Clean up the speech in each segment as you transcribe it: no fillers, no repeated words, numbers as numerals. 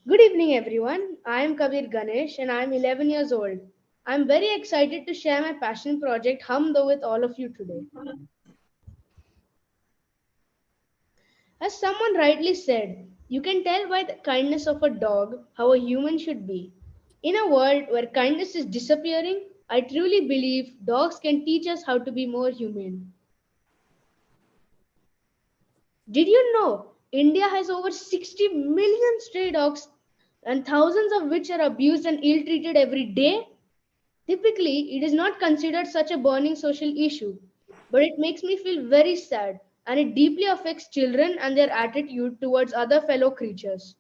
Good evening, everyone. I am Kabir Ganesh and I am 11 years old. I am very excited to share my passion project Hum with all of you today. As someone rightly said, you can tell by the kindness of a dog how a human should be. In a world where kindness is disappearing, I truly believe dogs can teach us how to be more humane. Did you know India has over 60 million stray dogs and thousands of which are abused and ill treated every day? Typically, it is not considered such a burning social issue, but it makes me feel very sad and it deeply affects children and their attitude towards other fellow creatures.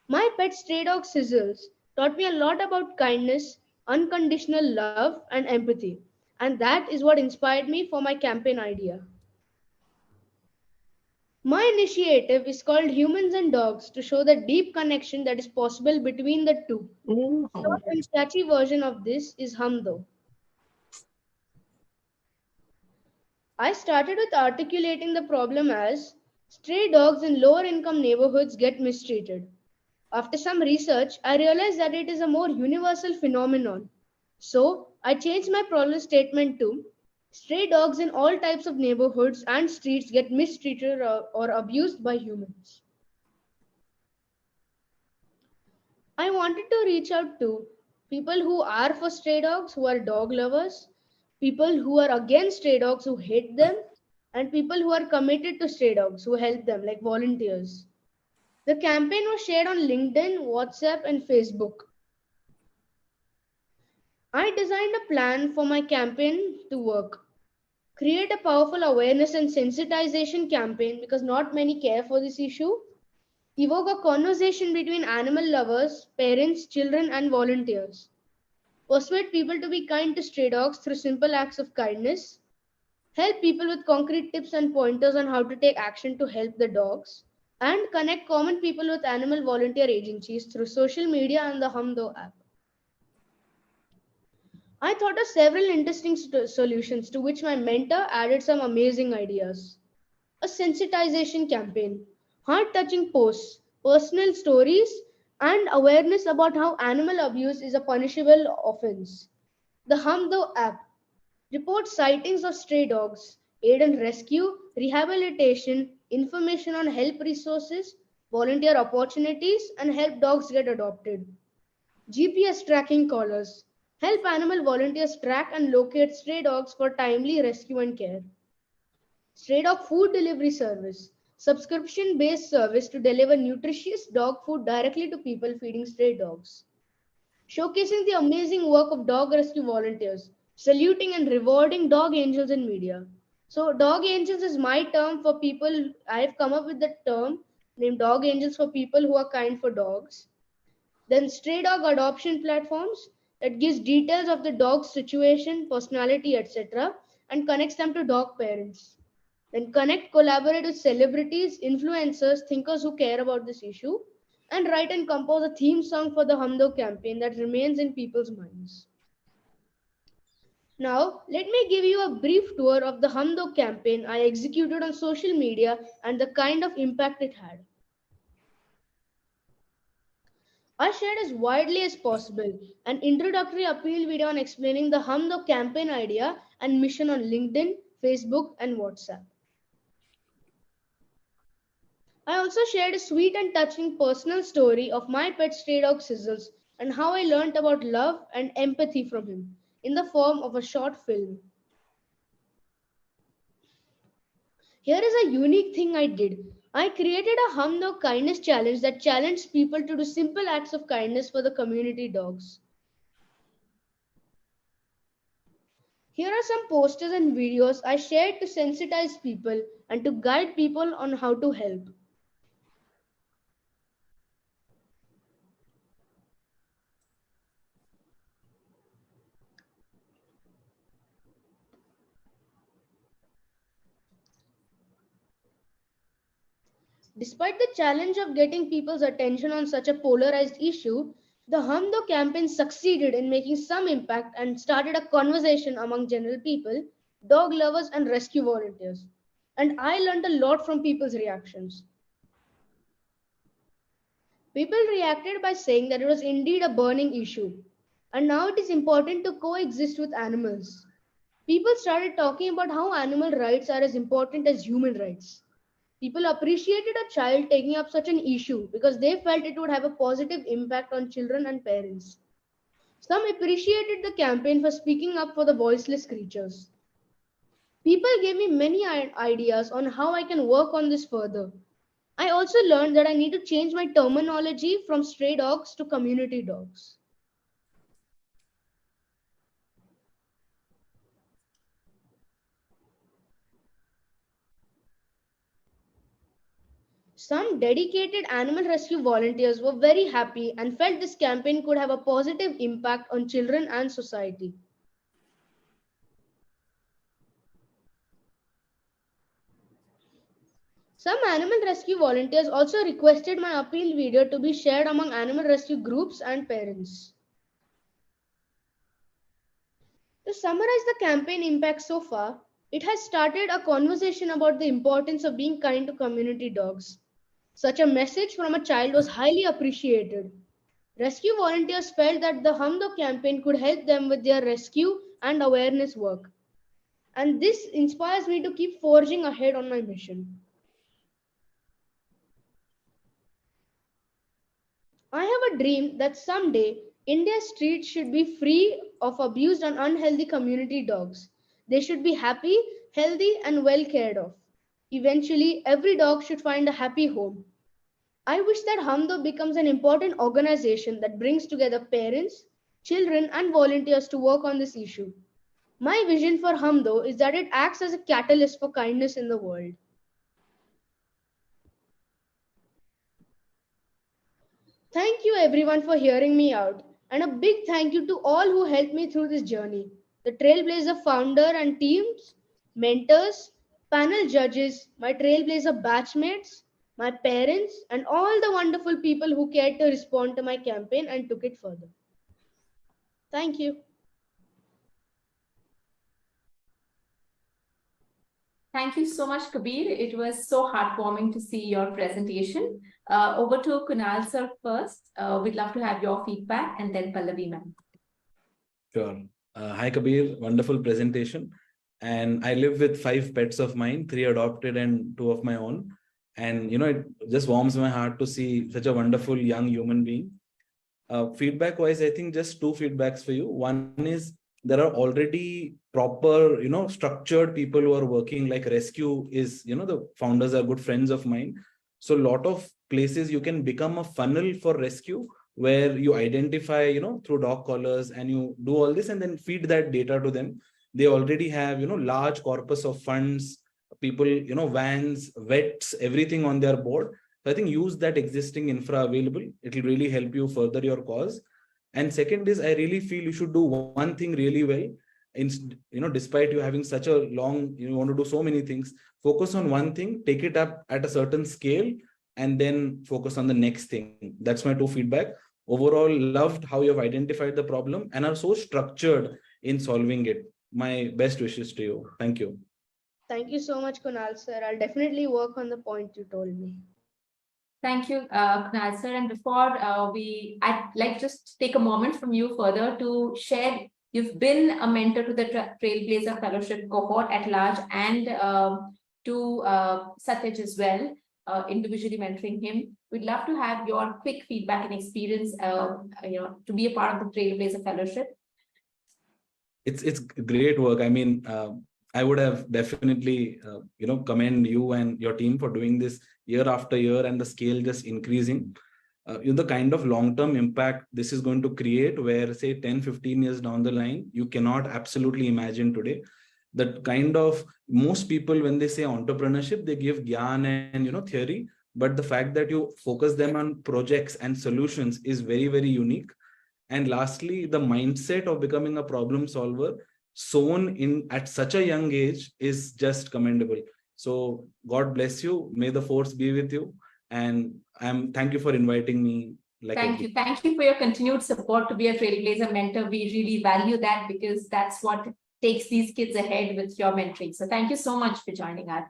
My pet stray dog Sizzles taught me a lot about kindness, unconditional love, and empathy, and that is what inspired me for my campaign idea. My initiative is called Humans and Dogs to show the deep connection that is possible between the two. Short and catchy version of this is Hamdo. I started with articulating the problem as stray dogs in lower income neighborhoods get mistreated. After some research, I realized that it is a more universal phenomenon. So, I changed my problem statement to stray dogs in all types of neighborhoods and streets get mistreated or abused by humans. I wanted to reach out to people who are for stray dogs, who are dog lovers, people who are against stray dogs, who hate them, and people who are committed to stray dogs, who help them, like volunteers. The campaign was shared on LinkedIn, WhatsApp, and Facebook. I designed a plan for my campaign to work. Create a powerful awareness and sensitization campaign because not many care for this issue. Evoke a conversation between animal lovers, parents, children, and volunteers. Persuade people to be kind to stray dogs through simple acts of kindness. Help people with concrete tips and pointers on how to take action to help the dogs. And connect common people with animal volunteer agencies through social media and the Humdo app. I thought of several interesting solutions to which my mentor added some amazing ideas. A sensitization campaign, heart touching posts, personal stories, and awareness about how animal abuse is a punishable offense. The Humdo app reports sightings of stray dogs, aid and rescue, rehabilitation, information on help resources, volunteer opportunities, and help dogs get adopted. GPS tracking collars help animal volunteers track and locate stray dogs for timely rescue and care. Stray dog food delivery service, subscription based service to deliver nutritious dog food directly to people feeding stray dogs. Showcasing the amazing work of dog rescue volunteers, saluting and rewarding dog angels in media. So, dog angels is my term for people. I have come up with the term named dog angels for people who are kind for dogs. Then, stray dog adoption platforms that gives details of the dog's situation, personality, etc., and connects them to dog parents. Then, connect, collaborate with celebrities, influencers, thinkers who care about this issue, and write and compose a theme song for the Humdo campaign that remains in people's minds. Now, let me give you a brief tour of the Humdo campaign I executed on social media and the kind of impact it had. I shared as widely as possible an introductory appeal video on explaining the Humdo campaign idea and mission on LinkedIn, Facebook, and WhatsApp. I also shared a sweet and touching personal story of my pet stray dog Sizzles and how I learnt about love and empathy from him in the form of a short film. Here is a unique thing I did. I created a Hum No Kindness challenge that challenged people to do simple acts of kindness for the community dogs. Here are some posters and videos I shared to sensitize people and to guide people on how to help. Despite the challenge of getting people's attention on such a polarized issue, the Humdo campaign succeeded in making some impact and started a conversation among general people, dog lovers, and rescue volunteers. And I learned a lot from people's reactions. People reacted by saying that it was indeed a burning issue, and now it is important to coexist with animals. People started talking about how animal rights are as important as human rights. People appreciated a child taking up such an issue because they felt it would have a positive impact on children and parents. Some appreciated the campaign for speaking up for the voiceless creatures. People gave me many ideas on how I can work on this further. I also learned that I need to change my terminology from stray dogs to community dogs. Some dedicated animal rescue volunteers were very happy and felt this campaign could have a positive impact on children and society. Some animal rescue volunteers also requested my appeal video to be shared among animal rescue groups and parents. To summarize the campaign impact so far, it has started a conversation about the importance of being kind to community dogs. Such a message from a child was highly appreciated. Rescue volunteers felt that the Hamdo campaign could help them with their rescue and awareness work. And this inspires me to keep forging ahead on my mission. I have a dream that someday India's streets should be free of abused and unhealthy community dogs. They should be happy, healthy, and well cared of. Eventually, every dog should find a happy home. I wish that Hamdo becomes an important organization that brings together parents, children, and volunteers to work on this issue. My vision for Hamdo is that it acts as a catalyst for kindness in the world. Thank you everyone for hearing me out, and a big thank you to all who helped me through this journey. The Trailblazer founder and teams, mentors, panel judges, my Trailblazer batchmates, my parents, and all the wonderful people who cared to respond to my campaign and took it further. Thank you. Thank you so much, Kabir. It was so heartwarming to see your presentation. Over to Kunal sir first. We'd love to have your feedback and then Pallavi ma'am. Sure. Hi, Kabir. Wonderful presentation. And I live with 5 pets of mine, 3 adopted and 2 of my own. And, it just warms my heart to see such a wonderful young human being. Feedback wise, I think just 2 feedbacks for you. One is there are already proper, structured people who are working, like rescue is, the founders are good friends of mine. So a lot of places you can become a funnel for rescue where you identify, through dog collars, and you do all this and then feed that data to them. They already have, large corpus of funds, people, vans, vets, everything on their board. So I think use that existing infra available. It will really help you further your cause. And second is, I really feel you should do one thing really well. Despite you having such a long, you want to do so many things, focus on one thing, take it up at a certain scale, and then focus on the next thing. That's my 2 feedback. Overall, loved how you have identified the problem and are so structured in solving it. My best wishes to you. Thank you. Thank you so much, Kunal sir. I'll definitely work on the point you told me. Thank you, Kunal sir. And before I'd like just take a moment from you further to share. You've been a mentor to the Trailblazer Fellowship cohort at large and to Satyaj as well, individually mentoring him. We'd love to have your quick feedback and experience, to be a part of the Trailblazer Fellowship. It's great work. I mean, I would have definitely, commend you and your team for doing this year after year and the scale just increasing. The kind of long-term impact this is going to create, where say 10, 15 years down the line, you cannot absolutely imagine today. That kind of, most people, when they say entrepreneurship, they give gyan and, theory, but the fact that you focus them on projects and solutions is very, very unique. And lastly, the mindset of becoming a problem solver sown in at such a young age is just commendable. So God bless you. May the force be with you. And thank you for inviting me. Thank you. Thank you for your continued support to be a Trailblazer mentor. We really value that because that's what takes these kids ahead with your mentoring. So thank you so much for joining us.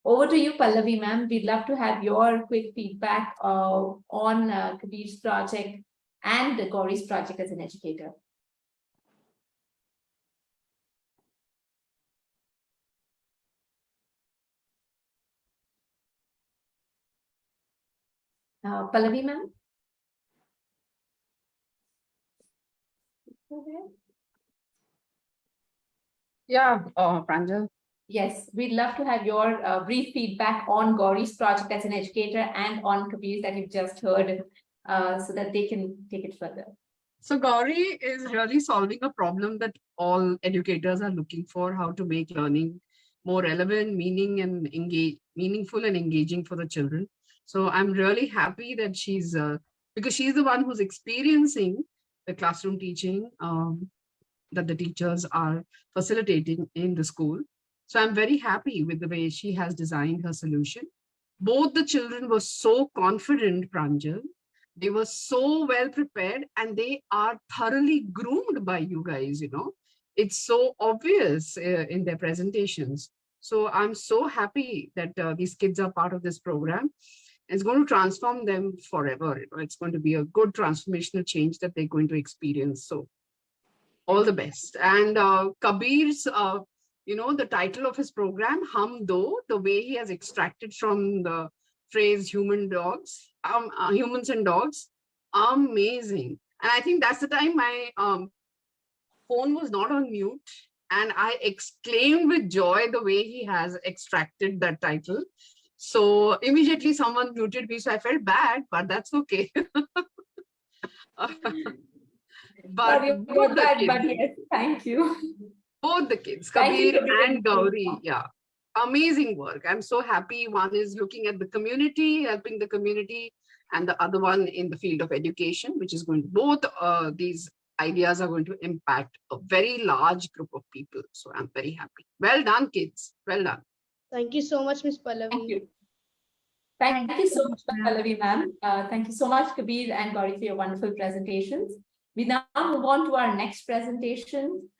Over to you, Pallavi ma'am. We'd love to have your quick feedback on Kabir's project and Gauri's project as an educator. Pallavi ma'am. Yeah, Pranjal. Yes, we'd love to have your brief feedback on Gauri's project as an educator and on Kabir's that you've just heard, so that they can take it further. So Gauri is really solving a problem that all educators are looking for: how to make learning more relevant, meaningful and engaging for the children. So I'm really happy that she's because she's the one who's experiencing the classroom teaching that the teachers are facilitating in the school. So I'm very happy with the way she has designed her solution. Both the children were so confident, Pranjal. They were so well prepared, and they are thoroughly groomed by you guys, you know. It's so obvious in their presentations. So I'm so happy that these kids are part of this program. It's going to transform them forever. It's going to be a good transformational change that they're going to experience. So all the best. And Kabir's, the title of his program, Hum Do, the way he has extracted from the phrase humans and dogs, amazing. And I think that's the time my phone was not on mute, and I exclaimed with joy the way he has extracted that title. So immediately someone muted me, so I felt bad, but that's okay. But yes, thank you. Both the kids, Kabir and Gauri, yeah, amazing work. I'm so happy. One is looking at the community, helping the community, and the other one in the field of education, which is going to, both these ideas are going to impact a very large group of people. So I'm very happy. Well done, kids. Well done. Thank you so much, Ms. Pallavi. Thank you. Thank you so much, Pallavi ma'am. Thank you so much, Kabir and Gauri, for your wonderful presentations. We now move on to our next presentation.